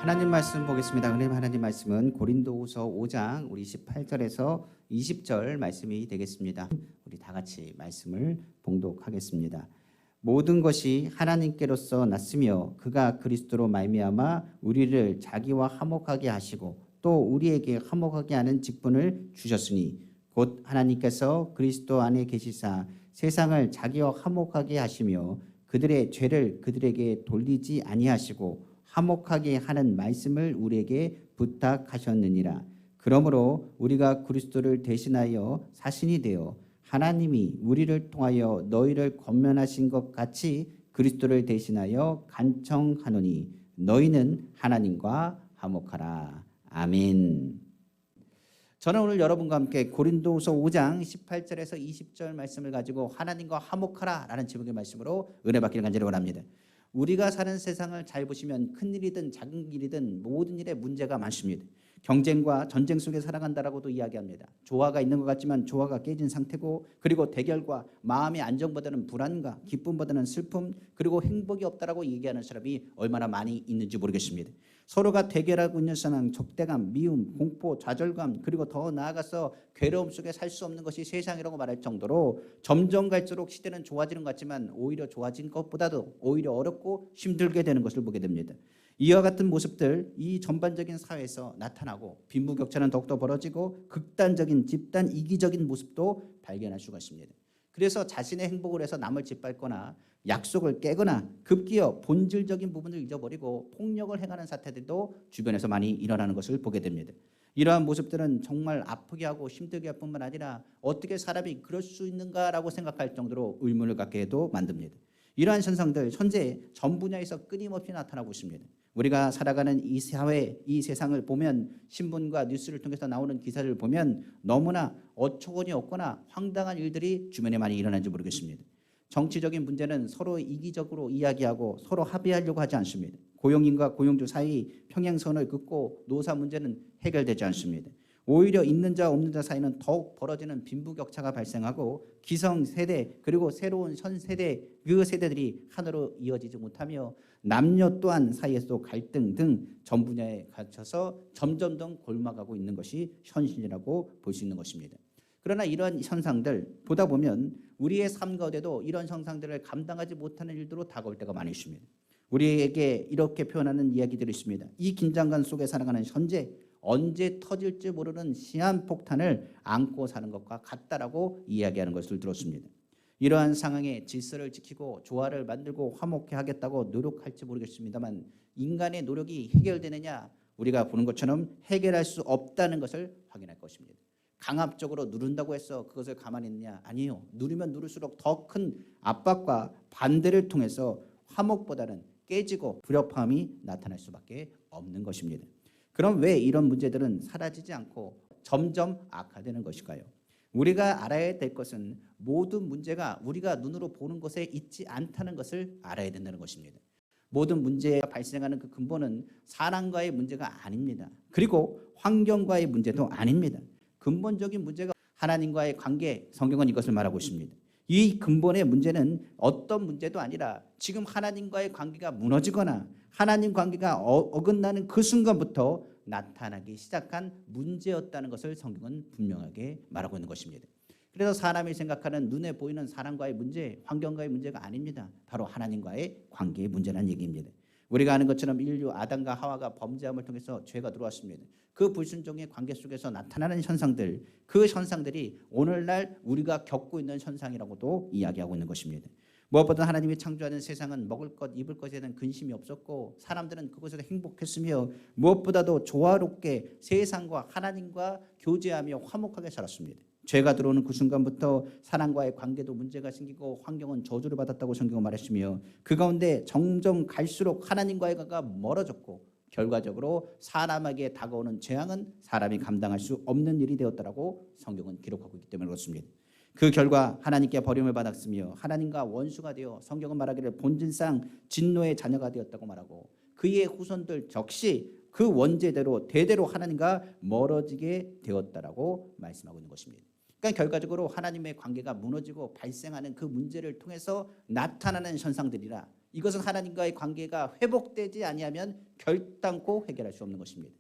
하나님 말씀 보겠습니다. 은혜의 하나님 말씀은 고린도후서 5장 우리 18절에서 20절 말씀이 되겠습니다. 우리 다 같이 말씀을 봉독하겠습니다. 모든 것이 하나님께로서 났으며 그가 그리스도로 말미암아 우리를 자기와 화목하게 하시고 또 우리에게 화목하게 하는 직분을 주셨으니 곧 하나님께서 그리스도 안에 계시사 세상을 자기와 화목하게 하시며 그들의 죄를 그들에게 돌리지 아니하시고 화목하게 하는 말씀을 우리에게 부탁하셨느니라. 그러므로 우리가 그리스도를 대신하여 사신이 되어 하나님이 우리를 통하여 너희를 권면하신 것 같이 그리스도를 대신하여 간청하노니 너희는 하나님과 화목하라. 아멘. 저는 오늘 여러분과 함께 고린도후서 5장 18절에서 20절 말씀을 가지고 하나님과 화목하라 라는 제목의 말씀으로 은혜 받기를 간절히 원합니다. 우리가 사는 세상을 잘 보시면 큰 일이든 작은 일이든 모든 일에 문제가 많습니다. 경쟁과 전쟁 속에 살아간다라고도 이야기합니다. 조화가 있는 것 같지만 조화가 깨진 상태고, 그리고 대결과 마음의 안정보다는 불안과 기쁨보다는 슬픔, 그리고 행복이 없다라고 얘기하는 사람이 얼마나 많이 있는지 모르겠습니다. 서로가 대결하고 있는 상황, 적대감, 미움, 공포, 좌절감, 그리고 더 나아가서 괴로움 속에 살 수 없는 것이 세상이라고 말할 정도로 점점 갈수록 시대는 좋아지는 것 같지만 오히려 좋아진 것보다도 오히려 어렵고 힘들게 되는 것을 보게 됩니다. 이와 같은 모습들, 이 전반적인 사회에서 나타나고 빈부격차는 더욱더 벌어지고 극단적인 집단 이기적인 모습도 발견할 수가 있습니다. 그래서 자신의 행복을 해서 남을 짓밟거나 약속을 깨거나 급기어 본질적인 부분을 잊어버리고 폭력을 행하는 사태들도 주변에서 많이 일어나는 것을 보게 됩니다. 이러한 모습들은 정말 아프게 하고 힘들게 할 뿐만 아니라 어떻게 사람이 그럴 수 있는가라고 생각할 정도로 의문을 갖게 해도 만듭니다. 이러한 현상들 현재 전 분야에서 끊임없이 나타나고 있습니다. 우리가 살아가는 이 사회, 이 세상을 보면, 신문과 뉴스를 통해서 나오는 기사를 보면 너무나 어처구니 없거나 황당한 일들이 주변에 많이 일어나는지 모르겠습니다. 정치적인 문제는 서로 이기적으로 이야기하고 서로 합의하려고 하지 않습니다. 고용인과 고용주 사이 평행선을 긋고 노사 문제는 해결되지 않습니다. 오히려 있는 자 없는 자 사이는 더욱 벌어지는 빈부격차가 발생하고 기성세대 그리고 새로운 현세대, 그 세대들이 하나로 이어지지 못하며 남녀 또한 사이에서도 갈등 등 전 분야에 갇혀서 점점 더 골마가고 있는 것이 현실이라고 볼 수 있는 것입니다. 그러나 이러한 현상들 보다 보면 우리의 삶 가운데도 이런 현상들을 감당하지 못하는 일들로 다가올 때가 많이 있습니다. 우리에게 이렇게 표현하는 이야기들이 있습니다. 이 긴장감 속에 살아가는 현재, 언제 터질지 모르는 시한폭탄을 안고 사는 것과 같다라고 이야기하는 것을 들었습니다. 이러한 상황에 질서를 지키고 조화를 만들고 화목해 하겠다고 노력할지 모르겠습니다만 인간의 노력이 해결되느냐, 우리가 보는 것처럼 해결할 수 없다는 것을 확인할 것입니다. 강압적으로 누른다고 해서 그것을 가만히 있느냐? 아니요. 누르면 누를수록 더 큰 압박과 반대를 통해서 화목보다는 깨지고 불협화음이 나타날 수밖에 없는 것입니다. 그럼 왜 이런 문제들은 사라지지 않고 점점 악화되는 것일까요? 우리가 알아야 될 것은 모든 문제가 우리가 눈으로 보는 것에 있지 않다는 것을 알아야 된다는 것입니다. 모든 문제가 발생하는 그 근본은 사람과의 문제가 아닙니다. 그리고 환경과의 문제도 아닙니다. 근본적인 문제가 하나님과의 관계, 성경은 이것을 말하고 있습니다. 이 근본의 문제는 어떤 문제도 아니라 지금 하나님과의 관계가 무너지거나 하나님 관계가 어긋나는 그 순간부터 나타나기 시작한 문제였다는 것을 성경은 분명하게 말하고 있는 것입니다. 그래서 사람이 생각하는 눈에 보이는 사람과의 문제, 환경과의 문제가 아닙니다. 바로 하나님과의 관계의 문제라는 얘기입니다. 우리가 아는 것처럼 인류 아담과 하와가 범죄함을 통해서 죄가 들어왔습니다. 그 불순종의 관계 속에서 나타나는 현상들, 그 현상들이 오늘날 우리가 겪고 있는 현상이라고도 이야기하고 있는 것입니다. 무엇보다 하나님이 창조하는 세상은 먹을 것, 입을 것에 대한 근심이 없었고 사람들은 그것에서 행복했으며 무엇보다도 조화롭게 세상과 하나님과 교제하며 화목하게 살았습니다. 죄가 들어오는 그 순간부터 사람과의 관계도 문제가 생기고 환경은 저주를 받았다고 성경은 말했으며 그 가운데 점점 갈수록 하나님과의 관계가 멀어졌고 결과적으로 사람에게 다가오는 재앙은 사람이 감당할 수 없는 일이 되었다라고 성경은 기록하고 있기 때문에 그렇습니다. 그 결과 하나님께 버림을 받았으며 하나님과 원수가 되어 성경은 말하기를 본질상 진노의 자녀가 되었다고 말하고 그의 후손들 역시 그 원죄대로 대대로 하나님과 멀어지게 되었다라고 말씀하고 있는 것입니다. 그러니까 결과적으로 하나님의 관계가 무너지고 발생하는 그 문제를 통해서 나타나는 현상들이라 이것은 하나님과의 관계가 회복되지 아니하면 결단코 해결할 수 없는 것입니다.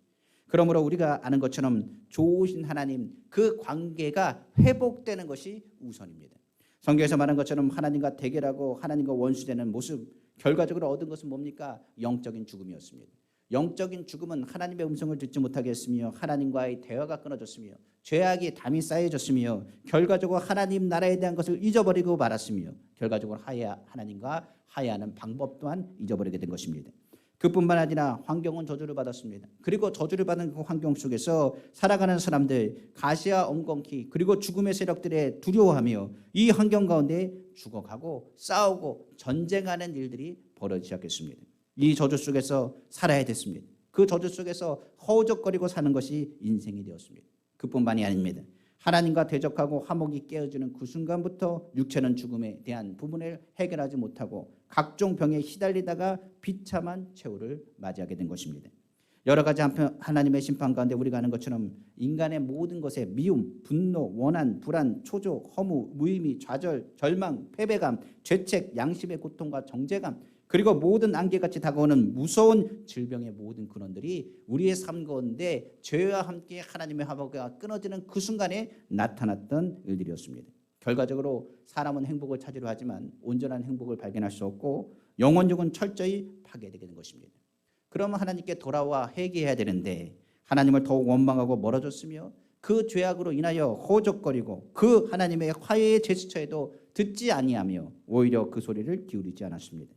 그러므로 우리가 아는 것처럼 좋으신 하나님 그 관계가 회복되는 것이 우선입니다. 성경에서 말한 것처럼 하나님과 대결하고 하나님과 원수되는 모습 결과적으로 얻은 것은 뭡니까? 영적인 죽음이었습니다. 영적인 죽음은 하나님의 음성을 듣지 못하게 했으며 하나님과의 대화가 끊어졌으며 죄악이 담이 쌓여졌으며 결과적으로 하나님 나라에 대한 것을 잊어버리고 말았으며 결과적으로 하나님과 화해하는 방법 또한 잊어버리게 된 것입니다. 그뿐만 아니라 환경은 저주를 받았습니다. 그리고 저주를 받은 그 환경 속에서 살아가는 사람들 가시와 엉겅퀴 그리고 죽음의 세력들에 두려워하며 이 환경 가운데 죽어가고 싸우고 전쟁하는 일들이 벌어지기 시작했습니다. 이 저주 속에서 살아야 됐습니다. 그 저주 속에서 허우적거리고 사는 것이 인생이 되었습니다. 그뿐만이 아닙니다. 하나님과 대적하고 화목이 깨어지는 그 순간부터 육체는 죽음에 대한 부분을 해결하지 못하고 각종 병에 시달리다가 비참한 최후를 맞이하게 된 것입니다. 여러 가지 하나님의 심판 가운데 우리가 아는 것처럼 인간의 모든 것에 미움, 분노, 원한, 불안, 초조, 허무, 무의미, 좌절, 절망, 패배감, 죄책, 양심의 고통과 정죄감 그리고 모든 안개같이 다가오는 무서운 질병의 모든 근원들이 우리의 삶 가운데 죄와 함께 하나님의 화목이 끊어지는 그 순간에 나타났던 일들이었습니다. 결과적으로 사람은 행복을 찾으려 하지만 온전한 행복을 발견할 수 없고 영혼력은 철저히 파괴되게 된 것입니다. 그러면 하나님께 돌아와 회개해야 되는데 하나님을 더욱 원망하고 멀어졌으며 그 죄악으로 인하여 허우적거리고 그 하나님의 화해의 제스처에도 듣지 아니하며 오히려 그 소리를 기울이지 않았습니다.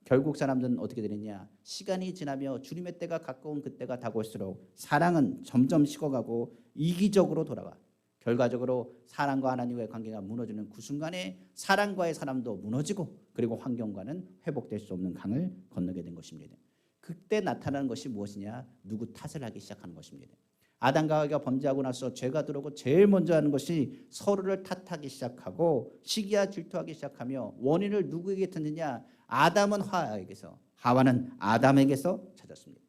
결국 사람들은 어떻게 되느냐? 시간이 지나며 주님의 때가 가까운 그때가 다가올수록 사랑은 점점 식어가고 이기적으로 돌아가 결과적으로 사랑과 하나님과의 관계가 무너지는 그 순간에 사랑과의 사람도 무너지고 그리고 환경과는 회복될 수 없는 강을 건너게 된 것입니다. 그때 나타나는 것이 무엇이냐? 누구 탓을 하기 시작하는 것입니다. 아담과 하와가 범죄하고 나서 죄가 들어오고 제일 먼저 하는 것이 서로를 탓하기 시작하고 시기와 질투하기 시작하며 원인을 누구에게 듣느냐? 아담은 하와에게서 하와는 아담에게서 찾았습니다.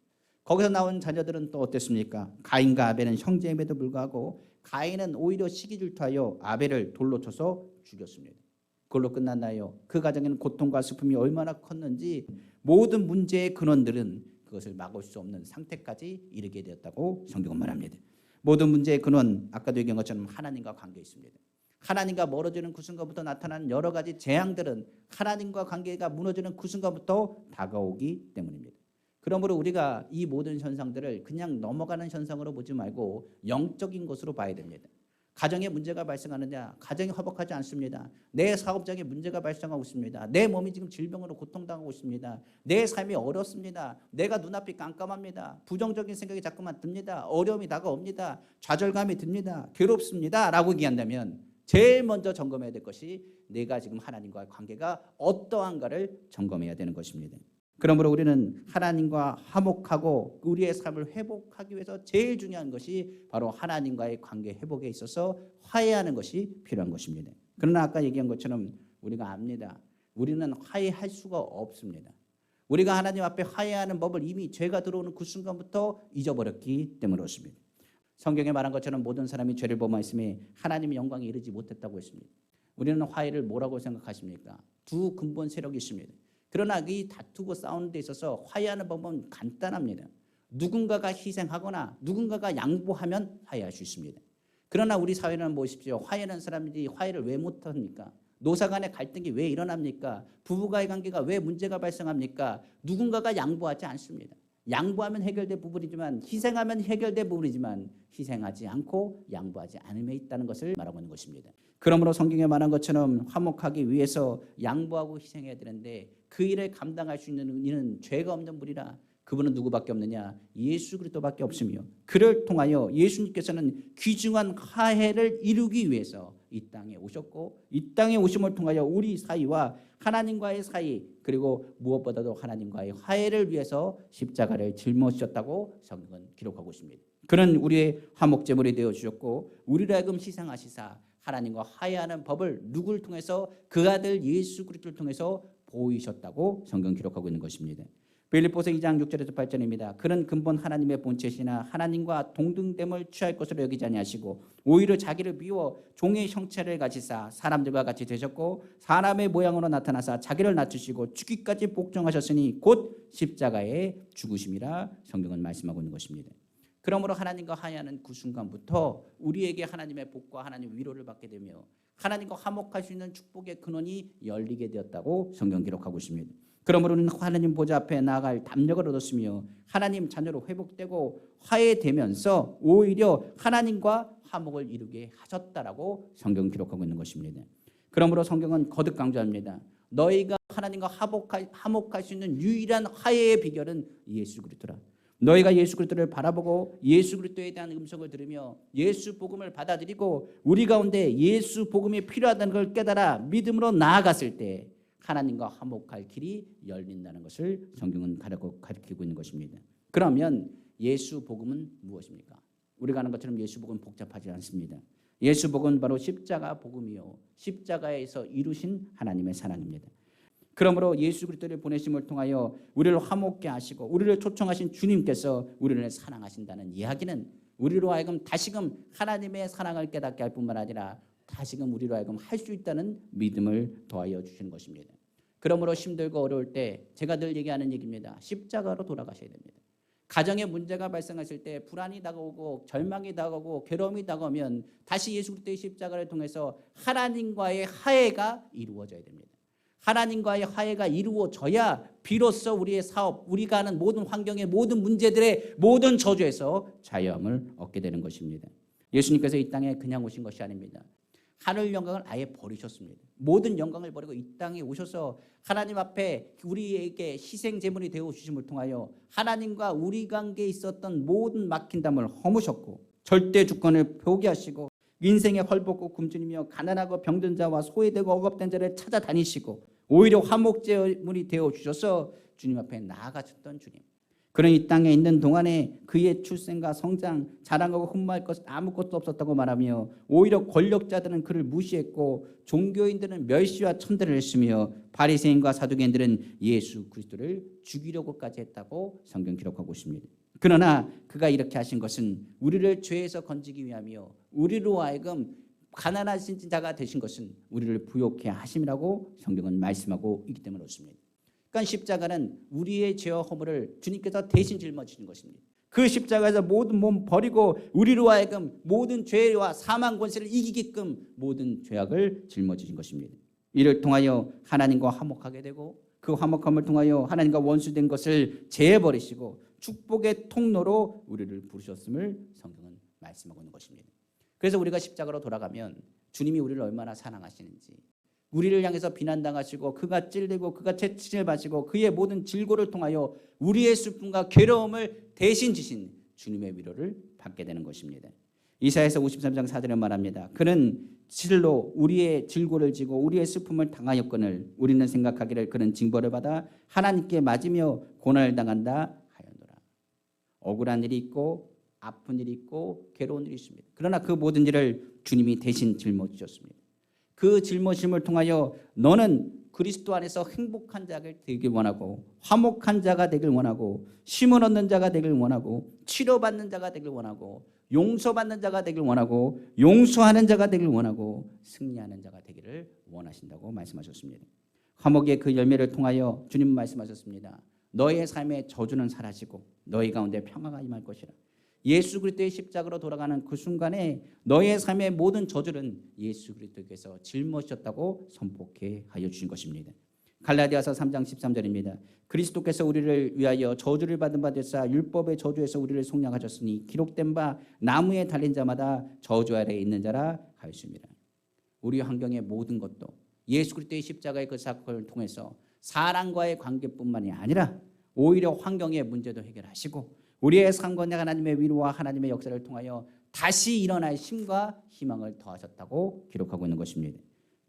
거기서 나온 자녀들은 또 어땠습니까? 가인과 아벨은 형제임에도 불구하고 가인은 오히려 시기 질투하여 아벨을 돌로 쳐서 죽였습니다. 그걸로 끝났나요? 그 가정에는 고통과 슬픔이 얼마나 컸는지 모든 문제의 근원들은 그것을 막을 수 없는 상태까지 이르게 되었다고 성경은 말합니다. 모든 문제의 근원 아까도 얘기한 것처럼 하나님과 관계에 있습니다. 하나님과 멀어지는 그 순간부터 나타나는 여러 가지 재앙들은 하나님과 관계가 무너지는 그 순간부터 다가오기 때문입니다. 그러므로 우리가 이 모든 현상들을 그냥 넘어가는 현상으로 보지 말고 영적인 것으로 봐야 됩니다. 가정에 문제가 발생하느냐? 가정이 화목하지 않습니다. 내 사업장에 문제가 발생하고 있습니다. 내 몸이 지금 질병으로 고통당하고 있습니다. 내 삶이 어렵습니다. 내가 눈앞이 깜깜합니다. 부정적인 생각이 자꾸만 듭니다. 어려움이 다가옵니다. 좌절감이 듭니다. 괴롭습니다. 라고 얘기한다면 제일 먼저 점검해야 될 것이 내가 지금 하나님과의 관계가 어떠한가를 점검해야 되는 것입니다. 그러므로 우리는 하나님과 화목하고 우리의 삶을 회복하기 위해서 제일 중요한 것이 바로 하나님과의 관계 회복에 있어서 화해하는 것이 필요한 것입니다. 그러나 아까 얘기한 것처럼 우리가 압니다. 우리는 화해할 수가 없습니다. 우리가 하나님 앞에 화해하는 법을 이미 죄가 들어오는 그 순간부터 잊어버렸기 때문에 그렇습니다. 성경에 말한 것처럼 모든 사람이 죄를 범하였음에 하나님의 영광에 이르지 못했다고 했습니다. 우리는 화해를 뭐라고 생각하십니까? 두 근본 세력이 있습니다. 그러나 이 다투고 싸우는 데 있어서 화해하는 법은 간단합니다. 누군가가 희생하거나 누군가가 양보하면 화해할 수 있습니다. 그러나 우리 사회는 보십시오. 화해하는 사람들이 화해를 왜 못합니까? 노사 간의 갈등이 왜 일어납니까? 부부가의 관계가 왜 문제가 발생합니까? 누군가가 양보하지 않습니다. 양보하면 해결될 부분이지만 희생하면 해결될 부분이지만 희생하지 않고 양보하지 않음에 있다는 것을 말하고 있는 것입니다. 그러므로 성경에 말한 것처럼 화목하기 위해서 양보하고 희생해야 되는데 그 일을 감당할 수 있는 이는 죄가 없는 분이라 그분은 누구밖에 없느냐? 예수 그리스도밖에 없으며 그를 통하여 예수님께서는 귀중한 화해를 이루기 위해서 이 땅에 오셨고 이 땅에 오심을 통하여 우리 사이와 하나님과의 사이 그리고 무엇보다도 하나님과의 화해를 위해서 십자가를 짊어지셨다고 성경은 기록하고 있습니다. 그는 우리의 화목제물이 되어주셨고 우리를 하여금 희생하시사 하나님과 화해하는 법을 누구를 통해서 그 아들 예수 그리스도를 통해서 보이셨다고 성경 기록하고 있는 것입니다. 빌립보서 2장 6절에서 8절입니다. 그는 근본 하나님의 본체시나 하나님과 동등됨을 취할 것으로 여기지 아니하시고 오히려 자기를 비워 종의 형체를 가지사 사람들과 같이 되셨고 사람의 모양으로 나타나사 자기를 낮추시고 죽기까지 복종하셨으니 곧 십자가에 죽으심이라 성경은 말씀하고 있는 것입니다. 그러므로 하나님과 화해하는 그 순간부터 우리에게 하나님의 복과 하나님의 위로를 받게 되며 하나님과 화목할 수 있는 축복의 근원이 열리게 되었다고 성경 기록하고 있습니다. 그러므로 우리는 하나님 보좌 앞에 나아갈 담력을 얻었으며 하나님 자녀로 회복되고 화해되면서 오히려 하나님과 화목을 이루게 하셨다라고 성경 기록하고 있는 것입니다. 그러므로 성경은 거듭 강조합니다. 너희가 하나님과 화목할 수 있는 유일한 화해의 비결은 예수 그리스도라. 너희가 예수 그리스도를 바라보고 예수 그리스도에 대한 음성을 들으며 예수 복음을 받아들이고 우리 가운데 예수 복음이 필요하다는 걸 깨달아 믿음으로 나아갔을 때 하나님과 화목할 길이 열린다는 것을 성경은 가르치고 있는 것입니다. 그러면 예수 복음은 무엇입니까? 우리가 아는 것처럼 예수 복음은 복잡하지 않습니다. 예수 복음은 바로 십자가 복음이요 십자가에서 이루신 하나님의 사랑입니다. 그러므로 예수 그리스도를 보내심을 통하여 우리를 화목케 하시고 우리를 초청하신 주님께서 우리를 사랑하신다는 이야기는 우리로 하여금 다시금 하나님의 사랑을 깨닫게 할 뿐만 아니라 다시금 우리로 하여금 할 수 있다는 믿음을 더하여 주시는 것입니다. 그러므로 힘들고 어려울 때 제가 늘 얘기하는 얘기입니다. 십자가로 돌아가셔야 됩니다. 가정에 문제가 발생했을 때 불안이 다가오고 절망이 다가오고 괴로움이 다가오면 다시 예수 그리스도의 십자가를 통해서 하나님과의 화해가 이루어져야 됩니다. 하나님과의 화해가 이루어져야 비로소 우리의 사업, 우리가 하는 모든 환경의 모든 문제들의 모든 저주에서 자유함을 얻게 되는 것입니다. 예수님께서 이 땅에 그냥 오신 것이 아닙니다. 하늘 영광을 아예 버리셨습니다. 모든 영광을 버리고 이 땅에 오셔서 하나님 앞에 우리에게 희생 제물이 되어 주심을 통하여 하나님과 우리 관계에 있었던 모든 막힌 담을 허무셨고 절대 주권을 포기하시고 인생의 헐벗고 굶주리며 가난하고 병든 자와 소외되고 억압된 자를 찾아다니시고 오히려 화목 제물이 되어 주셔서 주님 앞에 나아가셨던 주님. 그런 이 땅에 있는 동안에 그의 출생과 성장, 자랑하고 흠모할 것 아무것도 없었다고 말하며 오히려 권력자들은 그를 무시했고 종교인들은 멸시와 천대를 했으며 바리새인과 사두개인들은 예수 그리스도를 죽이려고까지 했다고 성경 기록하고 있습니다. 그러나 그가 이렇게 하신 것은 우리를 죄에서 건지기 위함이요 우리로 하여금 가난하신 자가 되신 것은 우리를 부욕해 하심이라고 성경은 말씀하고 있기 때문에 그렇습니다. 그러니까 십자가는 우리의 죄와 허물을 주님께서 대신 짊어지신 것입니다. 그 십자가에서 모든 몸 버리고 우리로 하여금 모든 죄와 사망 권세를 이기게끔 모든 죄악을 짊어지신 것입니다. 이를 통하여 하나님과 화목하게 되고 그 화목함을 통하여 하나님과 원수된 것을 제해버리시고 축복의 통로로 우리를 부르셨음을 성경은 말씀하고 있는 것입니다. 그래서 우리가 십자가로 돌아가면 주님이 우리를 얼마나 사랑하시는지 우리를 향해서 비난당하시고 그가 찔리고 그가 채찍을 받으시고 그의 모든 질고를 통하여 우리의 슬픔과 괴로움을 대신 지신 주님의 위로를 받게 되는 것입니다. 이사야서 53장 4절에 말합니다. 그는 실로 우리의 질고를 지고 우리의 슬픔을 당하였거늘 우리는 생각하기를 그는 징벌을 받아 하나님께 맞으며 고난을 당한다 하였노라. 억울한 일이 있고 아픈 일이 있고 괴로운 일이 있습니다. 그러나 그 모든 일을 주님이 대신 짊어지셨습니다. 그 짊어짐을 통하여 너는 그리스도 안에서 행복한 자가 되길 원하고 화목한 자가 되길 원하고 쉼을 얻는 자가 되길 원하고 치료받는 자가 되길 원하고 용서받는 자가 되길 원하고 용서하는 자가 되길 원하고 승리하는 자가 되기를 원하신다고 말씀하셨습니다. 화목의 그 열매를 통하여 주님 말씀하셨습니다. 너의 삶의 저주는 사라지고 너희 가운데 평화가 임할 것이라. 예수 그리스도의 십자가로 돌아가는 그 순간에 너의 삶의 모든 저주는 예수 그리스도께서 짊어지셨다고 선포케 하여 주신 것입니다. 갈라디아서 3장 13절입니다. 그리스도께서 우리를 위하여 저주를 받은 바 되사 율법의 저주에서 우리를 속량하셨으니 기록된 바 나무에 달린 자마다 저주 아래에 있는 자라 하였습니다. 우리 환경의 모든 것도 예수 그리스도의 십자가의 그 사건을 통해서 사람과의 관계뿐만이 아니라 오히려 환경의 문제도 해결하시고 우리의 상관에 하나님의 위로와 하나님의 역사를 통하여 다시 일어날 힘과 희망을 더하셨다고 기록하고 있는 것입니다.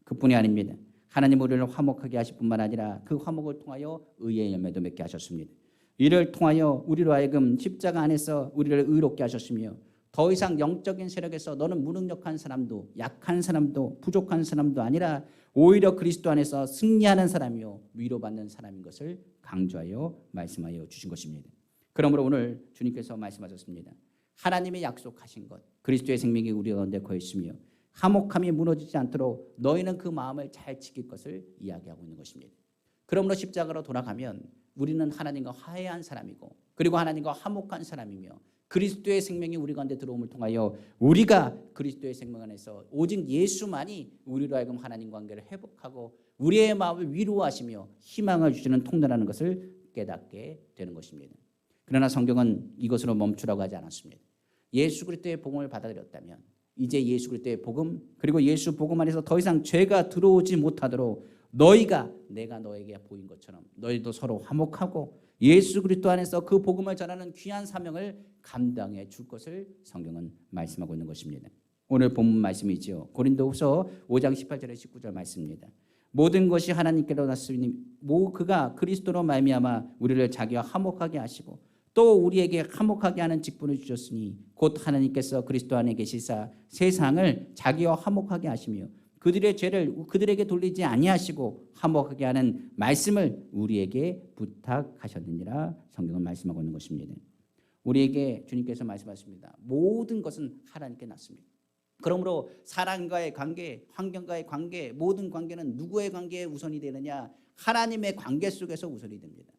그뿐이 아닙니다. 하나님 우리를 화목하게 하실 뿐만 아니라 그 화목을 통하여 의의 열매도 맺게 하셨습니다. 이를 통하여 우리로 하여금 십자가 안에서 우리를 의롭게 하셨으며 더 이상 영적인 세력에서 너는 무능력한 사람도 약한 사람도 부족한 사람도 아니라 오히려 그리스도 안에서 승리하는 사람이요 위로받는 사람인 것을 강조하여 말씀하여 주신 것입니다. 그러므로 오늘 주님께서 말씀하셨습니다. 하나님의 약속하신 것, 그리스도의 생명이 우리 가운데 거했으며 화목함이 무너지지 않도록 너희는 그 마음을 잘 지킬 것을 이야기하고 있는 것입니다. 그러므로 십자가로 돌아가면 우리는 하나님과 화해한 사람이고 그리고 하나님과 화목한 사람이며 그리스도의 생명이 우리 가운데 들어옴을 통하여 우리가 그리스도의 생명 안에서 오직 예수만이 우리로 하여금 하나님 관계를 회복하고 우리의 마음을 위로하시며 희망을 주시는 통로라는 것을 깨닫게 되는 것입니다. 그러나 성경은 이것으로 멈추라고 하지 않았습니다. 예수 그리스도의 복음을 받아들였다면 이제 예수 그리스도의 복음 그리고 예수 복음 안에서 더 이상 죄가 들어오지 못하도록 너희가 내가 너에게 보인 것처럼 너희도 서로 화목하고 예수 그리스도 안에서 그 복음을 전하는 귀한 사명을 감당해 줄 것을 성경은 말씀하고 있는 것입니다. 오늘 본문 말씀이지요. 고린도후서 5장 18절에 19절 말씀입니다. 모든 것이 하나님께로 났으니 그가 그리스도로 말미암아 우리를 자기와 화목하게 하시고 또 우리에게 화목하게 하는 직분을 주셨으니 곧 하나님께서 그리스도 안에 계시사 세상을 자기와 화목하게 하시며 그들의 죄를 그들에게 돌리지 아니하시고 화목하게 하는 말씀을 우리에게 부탁하셨느니라. 성경은 말씀하고 있는 것입니다. 우리에게 주님께서 말씀하십니다. 모든 것은 하나님께 났습니다. 그러므로 사람과의 관계, 환경과의 관계, 모든 관계는 누구의 관계에 우선이 되느냐? 하나님의 관계 속에서 우선이 됩니다.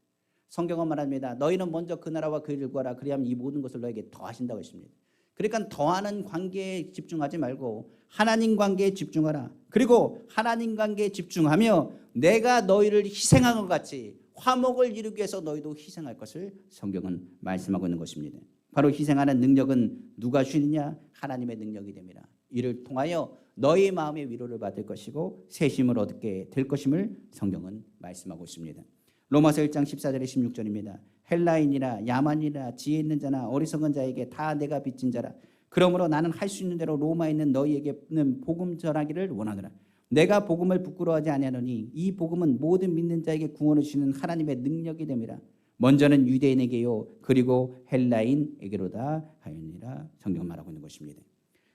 성경은 말합니다. 너희는 먼저 그 나라와 그 일을 구하라. 그리하면 이 모든 것을 너에게 더하신다고 했습니다. 그러니까 더하는 관계에 집중하지 말고 하나님 관계에 집중하라. 그리고 하나님 관계에 집중하며 내가 너희를 희생한 것 같이 화목을 이루기 위해서 너희도 희생할 것을 성경은 말씀하고 있는 것입니다. 바로 희생하는 능력은 누가 주느냐? 하나님의 능력이 됩니다. 이를 통하여 너희 마음의 위로를 받을 것이고 새 힘을 얻게 될 것임을 성경은 말씀하고 있습니다. 로마서 1장 14절에 16절입니다. 헬라인이나 야만이나 지혜 있는 자나 어리석은 자에게 다 내가 빚진 자라. 그러므로 나는 할 수 있는 대로 로마에 있는 너희에게는 복음 전하기를 원하노라. 내가 복음을 부끄러워하지 아니하노니 이 복음은 모든 믿는 자에게 구원을 주시는 하나님의 능력이 됨이라. 먼저는 유대인에게요 그리고 헬라인에게로다 하였느니라. 성경 말하고 있는 것입니다.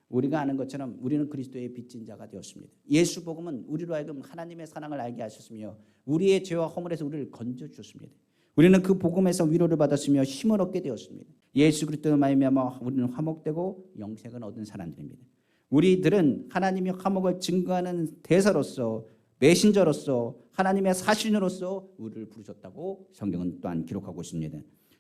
우리가 아는 것처럼 우리는 그리스도의 빚진 자가 되었습니다. 예수 복음은 우리로 하여금 하나님의 사랑을 알게 하셨으며 우리의 죄와 허물에서 우리를 건져주셨습니다. 우리는 그 복음에서 위로를 받았으며 힘을 얻게 되었습니다. 예수 그리스도로 말미암아 우리는 화목되고 영생을 얻은 사람들입니다. 우리들은 하나님의 화목을 증거하는 대사로서 메신저로서 하나님의 사신으로서 우리를 부르셨다고 성경은 또한 기록하고 있습니다.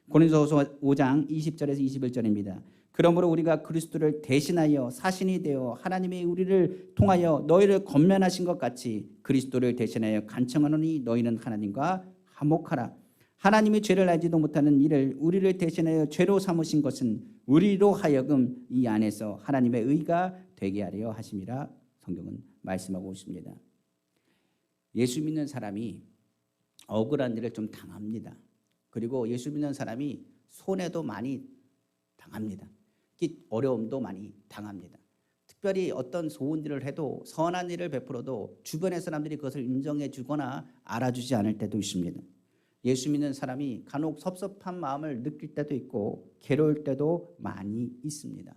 고린도후서 5장 20절에서 21절입니다. 그러므로 우리가 그리스도를 대신하여 사신이 되어 하나님의 우리를 통하여 너희를 권면하신 것 같이 그리스도를 대신하여 간청하노니 너희는 하나님과 화목하라. 하나님이 죄를 알지도 못하는 이를 우리를 대신하여 죄로 삼으신 것은 우리로 하여금 이 안에서 하나님의 의가 되게 하려 하심이라. 성경은 말씀하고 있습니다. 예수 믿는 사람이 억울한 일을 좀 당합니다. 그리고 예수 믿는 사람이 손해도 많이 당합니다. 어려움도 많이 당합니다. 특별히 어떤 좋은 일을 해도 선한 일을 베풀어도 주변의 사람들이 그것을 인정해 주거나 알아주지 않을 때도 있습니다. 예수 믿는 사람이 간혹 섭섭한 마음을 느낄 때도 있고 괴로울 때도 많이 있습니다.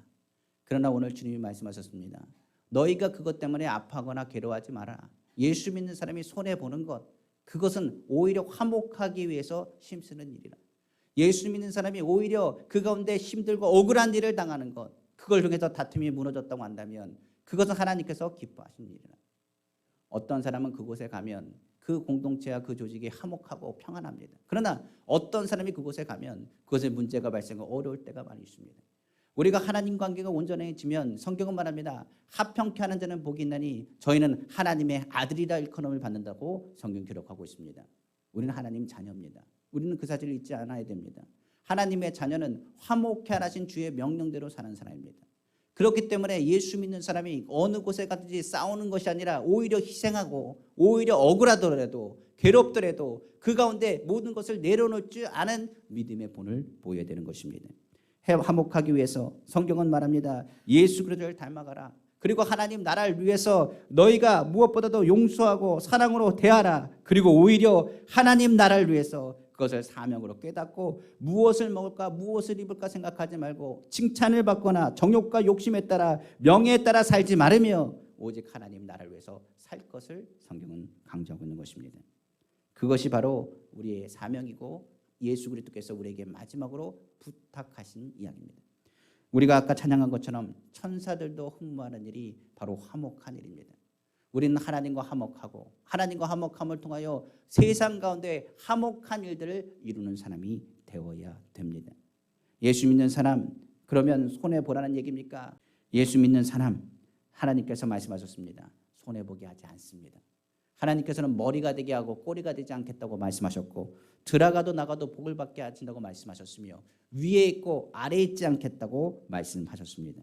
그러나 오늘 주님이 말씀하셨습니다. 너희가 그것 때문에 아파하거나 괴로워하지 마라. 예수 믿는 사람이 손해보는 것, 그것은 오히려 화목하기 위해서 힘쓰는 일이라. 예수 믿는 사람이 오히려 그 가운데 힘들고 억울한 일을 당하는 것, 그걸 통해서 다툼이 무너졌다고 한다면 그것은 하나님께서 기뻐하시는 일이라. 어떤 사람은 그곳에 가면 그 공동체와 그 조직이 화목하고 평안합니다. 그러나 어떤 사람이 그곳에 가면 그것에 문제가 발생하고 어려울 때가 많이 있습니다. 우리가 하나님 관계가 온전해지면 성경은 말합니다. 합평케 하는 자는 복이 있나니 저희는 하나님의 아들이라 일컬음을 받는다고 성경 기록하고 있습니다. 우리는 하나님 자녀입니다. 우리는 그 사실을 잊지 않아야 됩니다. 하나님의 자녀는 화목케 하신 주의 명령대로 사는 사람입니다. 그렇기 때문에 예수 믿는 사람이 어느 곳에 가든지 싸우는 것이 아니라 오히려 희생하고 오히려 억울하더라도 괴롭더라도 그 가운데 모든 것을 내려놓을 줄 아는 믿음의 본을 보여야 되는 것입니다. 화목하기 위해서 성경은 말합니다. 예수 그리스도를 닮아가라. 그리고 하나님 나라를 위해서 너희가 무엇보다도 용서하고 사랑으로 대하라. 그리고 오히려 하나님 나라를 위해서 그것을 사명으로 깨닫고 무엇을 먹을까 무엇을 입을까 생각하지 말고 칭찬을 받거나 정욕과 욕심에 따라 명예에 따라 살지 말으며 오직 하나님 나라를 위해서 살 것을 성경은 강조하고 있는 것입니다. 그것이 바로 우리의 사명이고 예수 그리스도께서 우리에게 마지막으로 부탁하신 이야기입니다. 우리가 아까 찬양한 것처럼 천사들도 흠모하는 일이 바로 화목한 일입니다. 우리는 하나님과 화목하고 하나님과 화목함을 통하여 세상 가운데 화목한 일들을 이루는 사람이 되어야 됩니다. 예수 믿는 사람, 그러면 손해보라는 얘기입니까? 예수 믿는 사람, 하나님께서 말씀하셨습니다. 손해보게 하지 않습니다. 하나님께서는 머리가 되게 하고 꼬리가 되지 않겠다고 말씀하셨고 들어가도 나가도 복을 받게 하신다고 말씀하셨으며 위에 있고 아래에 있지 않겠다고 말씀하셨습니다.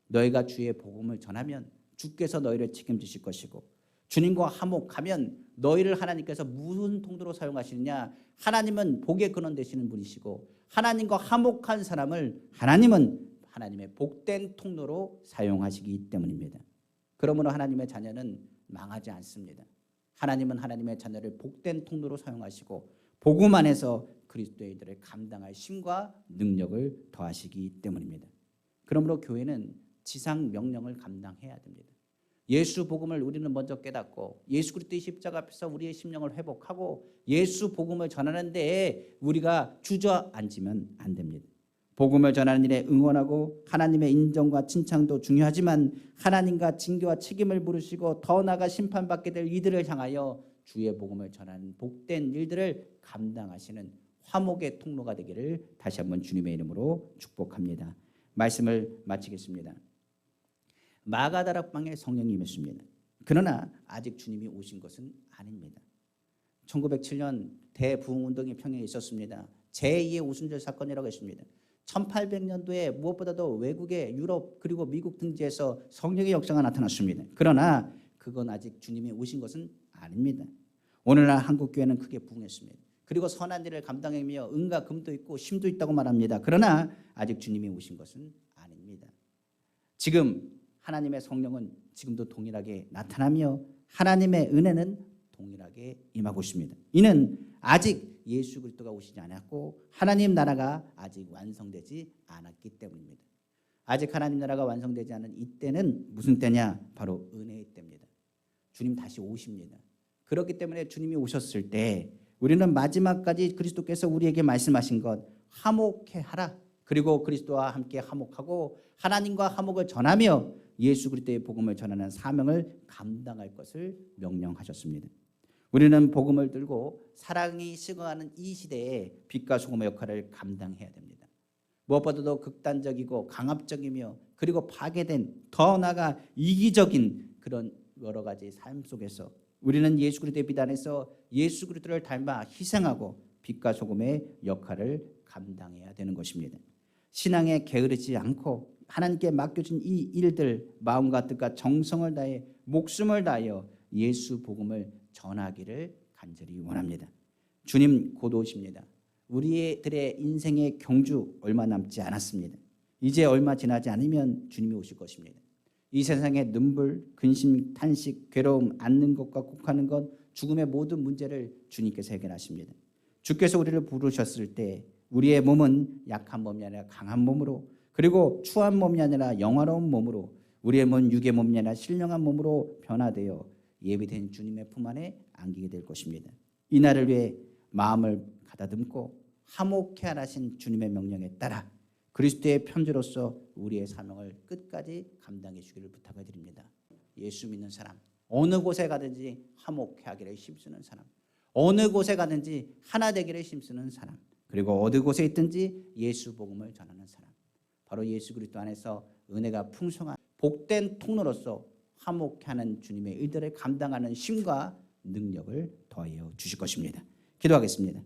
너희가 주의 복음을 전하면 주께서 너희를 책임지실 것이고 주님과 화목하면 너희를 하나님께서 무슨 통로로 사용하시느냐? 하나님은 복의 근원 되시는 분이시고 하나님과 화목한 사람을 하나님은 하나님의 복된 통로로 사용하시기 때문입니다. 그러므로 하나님의 자녀는 망하지 않습니다. 하나님은 하나님의 자녀를 복된 통로로 사용하시고 복음 안에서 그리스도의 일들을 감당할 힘과 능력을 더하시기 때문입니다. 그러므로 교회는 지상 명령을 감당해야 됩니다. 예수 복음을 우리는 먼저 깨닫고 예수 그리스도의 십자가 앞에서 우리의 심령을 회복하고 예수 복음을 전하는 데에 우리가 주저앉으면 안 됩니다. 복음을 전하는 일에 응원하고 하나님의 인정과 칭찬도 중요하지만 하나님과 징계와 책임을 물으시고 더 나아가 심판받게 될 이들을 향하여 주의 복음을 전하는 복된 일들을 감당하시는 화목의 통로가 되기를 다시 한번 주님의 이름으로 축복합니다. 말씀을 마치겠습니다. 마가다락방에 성령이 임했습니다. 그러나 아직 주님이 오신 것은 아닙니다. 1907년 대부흥운동이 평양에 있었습니다. 제2의 오순절 사건이라고 했습니다. 1800년도에 무엇보다도 외국의 유럽 그리고 미국 등지에서 성령의 역사가 나타났습니다. 그러나 그건 아직 주님이 오신 것은 아닙니다. 오늘날 한국교회는 크게 부흥했습니다. 그리고 선한 일을 감당하며 은과 금도 있고 힘도 있다고 말합니다. 그러나 아직 주님이 오신 것은 아닙니다. 지금 하나님의 성령은 지금도 동일하게 나타나며 하나님의 은혜는 동일하게 임하고 있습니다. 이는 아직 예수 그리스도가 오시지 않았고 하나님 나라가 아직 완성되지 않았기 때문입니다. 아직 하나님 나라가 완성되지 않은 이때는 무슨 때냐? 바로 은혜의 때입니다. 주님 다시 오십니다. 그렇기 때문에 주님이 오셨을 때 우리는 마지막까지 그리스도께서 우리에게 말씀하신 것 화목해 하라. 그리고 그리스도와 함께 화목하고 하나님과 화목을 전하며 예수 그리스도의 복음을 전하는 사명을 감당할 것을 명령하셨습니다. 우리는 복음을 들고 사랑이 식어가는 이 시대에 빛과 소금의 역할을 감당해야 됩니다. 무엇보다도 극단적이고 강압적이며 그리고 파괴된 더 나아가 이기적인 그런 여러 가지 삶 속에서 우리는 예수 그리스도의 빛 안에서 예수 그리스도를 닮아 희생하고 빛과 소금의 역할을 감당해야 되는 것입니다. 신앙에 게으르지 않고 하나님께 맡겨진 이 일들 마음과 뜻과 정성을 다해 목숨을 다하여 예수 복음을 전하기를 간절히 원합니다. 주님 곧 오십니다. 우리들의 인생의 경주 얼마 남지 않았습니다. 이제 얼마 지나지 않으면 주님이 오실 것입니다. 이 세상의 눈물, 근심, 탄식, 괴로움, 앉는 것과 곡하는 것, 죽음의 모든 문제를 주님께서 해결하십니다. 주께서 우리를 부르셨을 때 우리의 몸은 약한 몸이 아니라 강한 몸으로 그리고 추한 몸이 아니라 영화로운 몸으로 우리의 몸은 육의 몸이 아니라 신령한 몸으로 변화되어 예비된 주님의 품 안에 안기게 될 것입니다. 이 날을 위해 마음을 가다듬고 화목케 하신 주님의 명령에 따라 그리스도의 편지로서 우리의 사명을 끝까지 감당해 주기를 부탁을 드립니다. 예수 믿는 사람, 어느 곳에 가든지 화목케 하기를 힘쓰는 사람, 어느 곳에 가든지 하나 되기를 힘쓰는 사람, 그리고 어느 곳에 있든지 예수 복음을 전하는 사람, 바로 예수 그리스도 안에서 은혜가 풍성한 복된 통로로서 화목케 하는 주님의 일들을 감당하는 힘과 능력을 더하여 주실 것입니다. 기도하겠습니다.